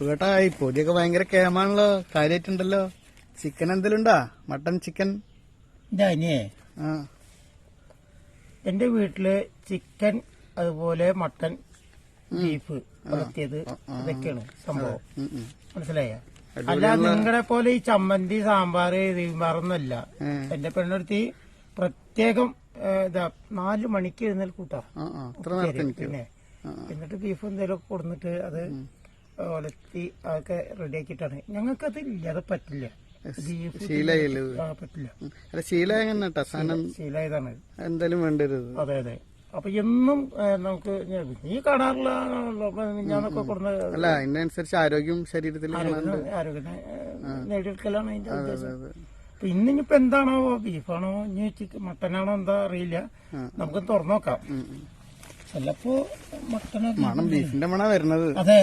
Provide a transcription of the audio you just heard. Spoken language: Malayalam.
സുഖേട്ടാ ഈ പൊടിയൊക്കെ ഭയങ്കര കേമാണല്ലോ. കാര്യായിട്ടുണ്ടല്ലോ. ചിക്കൻ എന്തെങ്കിലും ഉണ്ടാ? Mutton chicken? ഞാനേ ആ എന്റെ വീട്ടില് ചിക്കൻ, അതുപോലെ മട്ടൻ, ബീഫ് വളർത്തിയത് ഇതൊക്കെയാണ് സംഭവം. മനസ്സിലായ? അല്ല നിങ്ങളെ പോലെ ഈ ചമ്മന്തി, സാമ്പാറ്, തീമ്പാറൊന്നുമല്ല. എന്റെ പെണ്ണൊരുത്തി പ്രത്യേകം 4 മണിക്ക് എഴുന്നേൽ കൂട്ടാ. പിന്നെ എന്നിട്ട് ബീഫ് എന്തെങ്കിലും കൊടുന്നിട്ട് അത് ഒലത്തി അതൊക്കെ റെഡിയാക്കിയിട്ടാണ്. ഞങ്ങൾക്കത് ഇല്ല, അത് പറ്റില്ല. പറ്റില്ല. ശീലായതാണ് എന്തായാലും വേണ്ടരുത്. അതെ അതെ. അപ്പൊ എന്നും നമുക്ക് നീ കാണാറില്ലാണല്ലോ. ഞാനൊക്കെ കൊടുന്ന അല്ല അതിനനുസരിച്ച് ആരോഗ്യം ശരീരത്തിൽ ആരോഗ്യം നേടിയെടുക്കലാണ് അതിന്റെ ഉദ്ദേശം. അപ്പൊ ഇന്നിപ്പോ എന്താണോ, ബീഫാണോ ഇനി മട്ടനാണോ എന്താ അറിയില്ല. നമുക്ക് തുറന്നു നോക്കാം. ചിലപ്പോ മട്ടനോ ബീഫിന്റെ മണ വരുന്നത്. അതെ.